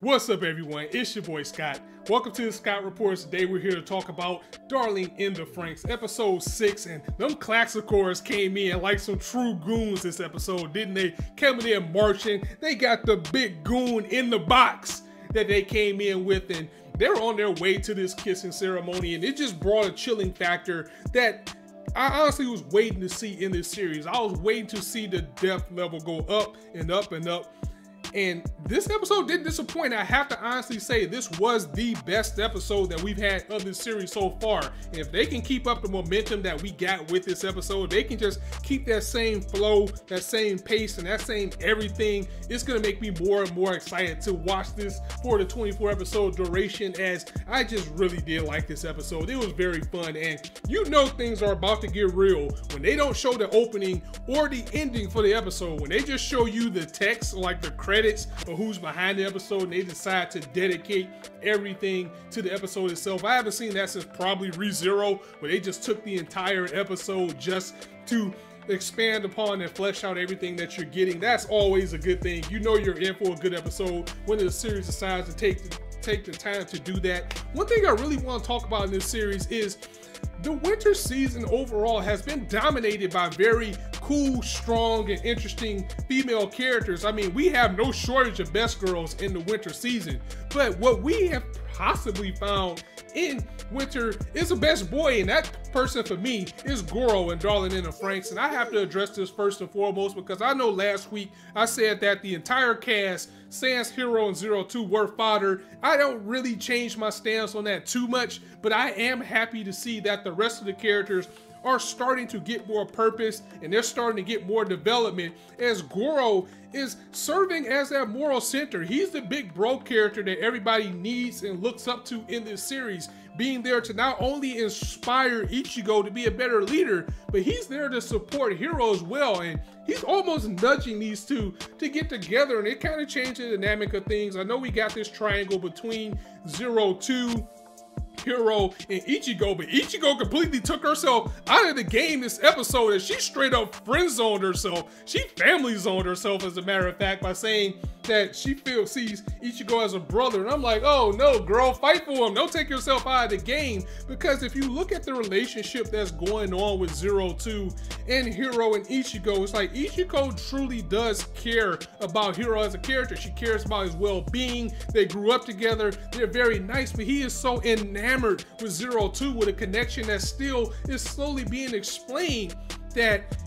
What's up, everyone? It's your boy Scott. Welcome to the Scott Reports. Today we're here to talk about Darling in the Franxx, episode 6, and them Claxicors came in like some true goons this episode, didn't they? Coming in marching, they got the big goon in the box that they came in with, and they're on their way to this kissing ceremony, and it just brought a chilling factor that I honestly was waiting to see in this series. I was waiting to see the depth level go up and up and up. And this episode didn't disappoint. I have to honestly say this was the best episode that we've had of this series so far. And if they can keep up the momentum that we got with this episode, they can just keep that same flow, that same pace, and that same everything, it's going to make me more and more excited to watch this for the 24 episode duration, as I just really did like this episode. It was very fun, and you know things are about to get real when they don't show the opening or the ending for the episode. When they just show you the text, like the credits or who's behind the episode, and they decide to dedicate everything to the episode itself. I haven't seen that since probably ReZero, where they just took the entire episode just to expand upon and flesh out everything that you're getting. That's always a good thing. You know you're in for a good episode when the series decides to take the time to do that. One thing I really want to talk about in this series is the winter season overall has been dominated by very cool, strong, and interesting female characters. I mean, we have no shortage of best girls in the winter season, but what we have possibly found in winter is a best boy, and that person for me is Goro and Darling in the Franxx. And I have to address this first and foremost because I know last week I said that the entire cast, sans Hero and 02, were fodder. I don't really change my stance on that too much, but I am happy to see that the rest of the characters are starting to get more purpose and they're starting to get more development, as Goro is serving as that moral center. He's the big bro character that everybody needs and looks up to in this series, being there to not only inspire Ichigo to be a better leader, but he's there to support Hero as well, and he's almost nudging these two to get together, and it kind of changed the dynamic of things. I know we got this triangle between 02, Hero, and Ichigo, but Ichigo completely took herself out of the game this episode, and she straight up friend zoned herself. She family zoned herself, as a matter of fact, by saying that she sees Ichigo as a brother. And I'm like, oh no, girl, fight for him. Don't take yourself out of the game. Because if you look at the relationship that's going on with 02 and Hero and Ichigo, it's like Ichigo truly does care about Hero as a character. She cares about his well-being. They grew up together. They're very nice, but he is so enamored with 02, with a connection that still is slowly being explained, that,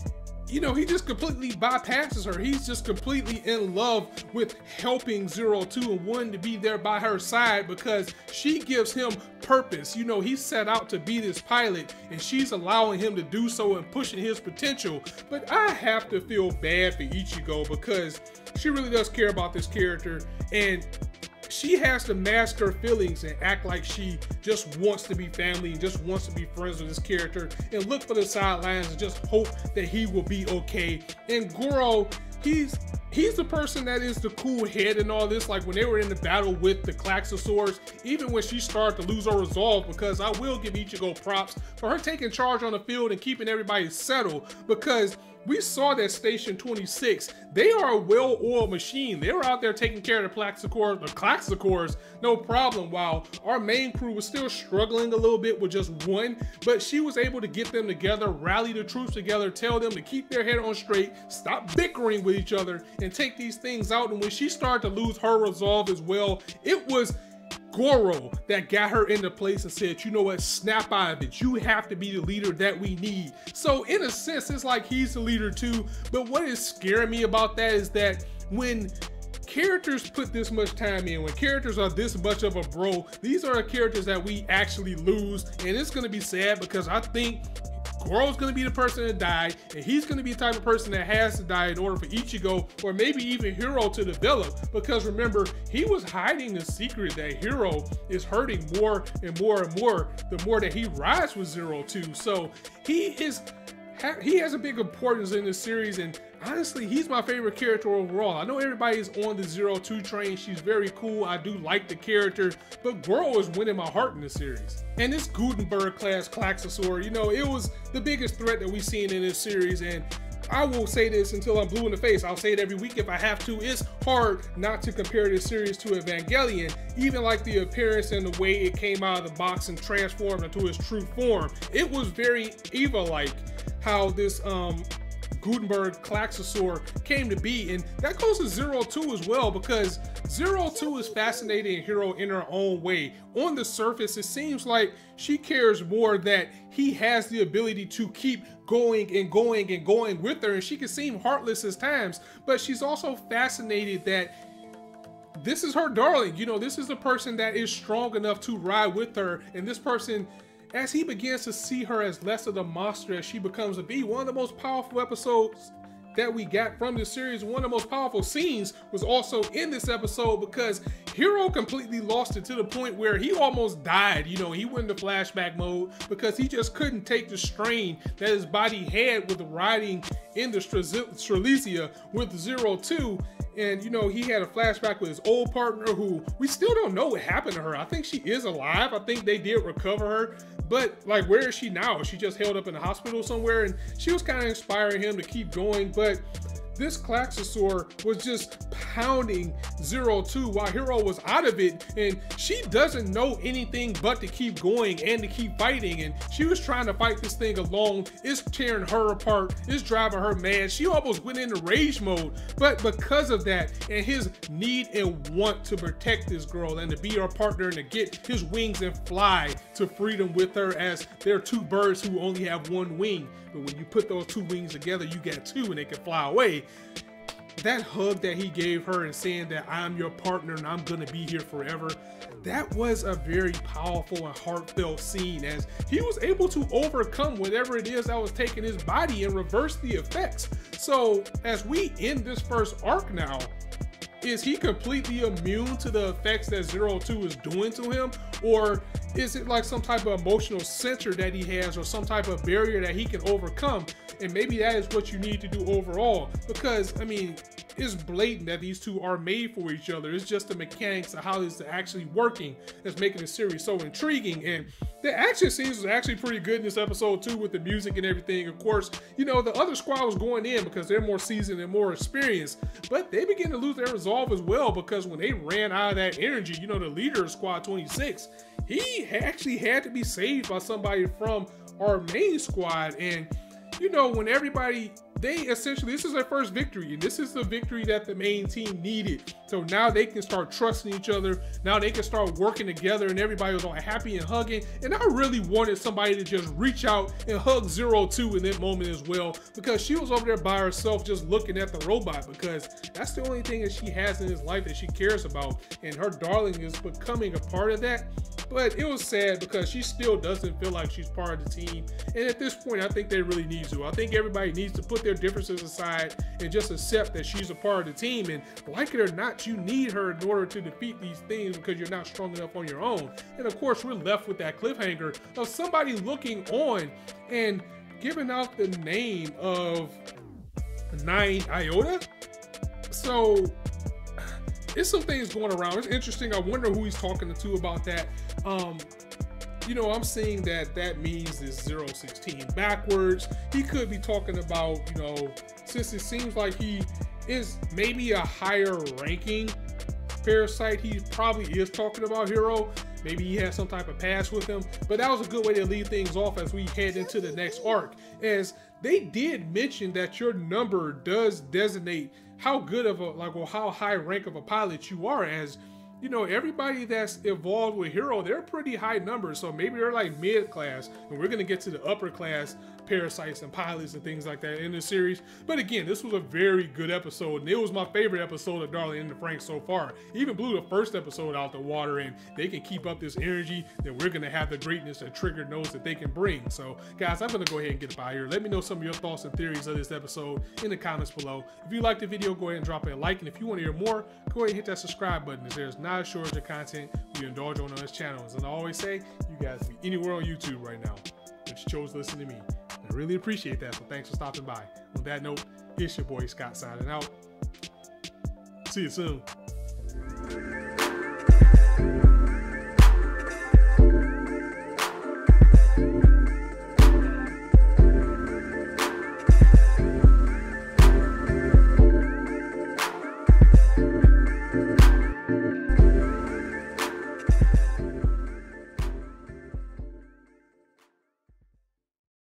you know, he just completely bypasses her. He's just completely in love with helping 02 and wanting to be there by her side because she gives him purpose. You know, he set out to be this pilot and she's allowing him to do so and pushing his potential. But I have to feel bad for Ichigo because she really does care about this character, and she has to mask her feelings and act like she just wants to be family and just wants to be friends with this character and look for the sidelines and just hope that he will be okay. And Goro, he's the person that is the cool head in all this. Like when they were in the battle with the Claxicors, even when she started to lose her resolve, because I will give Ichigo props for her taking charge on the field and keeping everybody settled, because we saw that Station 26, they are a well-oiled machine. They were out there taking care of the Claxicors, no problem, while our main crew was still struggling a little bit with just one, but she was able to get them together, rally the troops together, tell them to keep their head on straight, stop bickering with each other, and take these things out. And when she started to lose her resolve as well, it was Goro that got her into place and said, you know what, snap out of it. You have to be the leader that we need. So in a sense, it's like he's the leader too. But what is scaring me about that is that when characters put this much time in, when characters are this much of a bro, these are the characters that we actually lose. And it's going to be sad because I think Goro's going to be the person to die, and he's going to be the type of person that has to die in order for Ichigo or maybe even Hero to develop. Because remember, he was hiding the secret that Hero is hurting more and more and more the more that he rides with 02. So he has a big importance in this series, and honestly, he's my favorite character overall. I know everybody's on the 02 train. She's very cool. I do like the character, but Goro is winning my heart in this series. And this Gutenberg class Claxicor, you know, it was the biggest threat that we've seen in this series, and I will say this until I'm blue in the face. I'll say it every week if I have to. It's hard not to compare this series to Evangelion, even like the appearance and the way it came out of the box and transformed into its true form. It was very Eva-like how this Gutenberg Klaxosaur came to be, and that goes to Zero Two as well, because Zero Two is fascinating hero in her own way. On the surface, it seems like she cares more that he has the ability to keep going and going and going with her, and she can seem heartless at times, but she's also fascinated that this is her darling. You know, this is the person that is strong enough to ride with her, and this person, as he begins to see her as less of the monster as she becomes to be. One of the most powerful episodes that we got from this series, one of the most powerful scenes was also in this episode, because Hiro completely lost it to the point where he almost died. You know, he went into flashback mode because he just couldn't take the strain that his body had with riding in the Strelitzia with Zero Two. And, you know, he had a flashback with his old partner who we still don't know what happened to her. I think she is alive. I think they did recover her. But, like, where is she now? She just held up in the hospital somewhere, and she was kind of inspiring him to keep going. But this Klaxosaur was just pounding Zero Two while Hiro was out of it, and she doesn't know anything but to keep going and to keep fighting. And she was trying to fight this thing alone. It's tearing her apart. It's driving her mad. She almost went into rage mode. But because of that and his need and want to protect this girl and to be her partner and to get his wings and fly to freedom with her, as they're two birds who only have one wing. But when you put those two wings together, you get two and they can fly away. That hug that he gave her and saying that I'm your partner and I'm gonna be here forever, that was a very powerful and heartfelt scene, as he was able to overcome whatever it is that was taking his body and reverse the effects. So as we end this first arc now, is he completely immune to the effects that Zero Two is doing to him? Or is it like some type of emotional center that he has, or some type of barrier that he can overcome? And maybe that is what you need to do overall, because I mean, it's blatant that these two are made for each other. It's just the mechanics of how this is actually working that's making the series so intriguing. And the action scenes was actually pretty good in this episode too, with the music and everything. Of course, you know, the other squad was going in because they're more seasoned and more experienced, but they begin to lose their resolve as well, because when they ran out of that energy, you know, the leader of Squad 26, he actually had to be saved by somebody from our main squad. And you know, when everybody, they essentially, this is their first victory, and this is the victory that the main team needed. So now they can start trusting each other. Now they can start working together, and everybody was all happy and hugging. And I really wanted somebody to just reach out and hug Zero Two in that moment as well, because she was over there by herself just looking at the robot, because that's the only thing that she has in his life that she cares about, and her darling is becoming a part of that. But it was sad because she still doesn't feel like she's part of the team. And at this point, I think they really need to. I think everybody needs to put their differences aside and just accept that she's a part of the team. And like it or not, you need her in order to defeat these things, because you're not strong enough on your own. And of course, we're left with that cliffhanger of somebody looking on and giving out the name of 9 Iota. So it's some things going around. It's interesting. I wonder who he's talking to about that. You know, I'm seeing that that means this 016 backwards. He could be talking about, you know, since it seems like he is maybe a higher ranking parasite, he probably is talking about Hiro. Maybe he has some type of past with him. But that was a good way to leave things off as we head into the next arc, as they did mention that your number does designate how good of a, like, well, how high rank of a pilot you are, as you know, everybody that's involved with Hiro, they're pretty high numbers. So maybe they're like mid-class, and we're gonna get to the upper class parasites and pilots and things like that in the series. But again, this was a very good episode, and it was my favorite episode of Darling in the Franxx so far. Even blew the first episode out the water, and they can keep up this energy, then we're gonna have the greatness that Trigger knows that they can bring. So guys, I'm gonna go ahead and get up out of here. Let me know some of your thoughts and theories of this episode in the comments below. If you liked the video, go ahead and drop a like, and if you want to hear more, go ahead and hit that subscribe button, as there's not a shortage of content we indulge on this channel. As I always say, you guys be anywhere on YouTube right now, but you chose to listen to me. I really appreciate that, so thanks for stopping by. On that note, it's your boy Scott signing out. See you soon.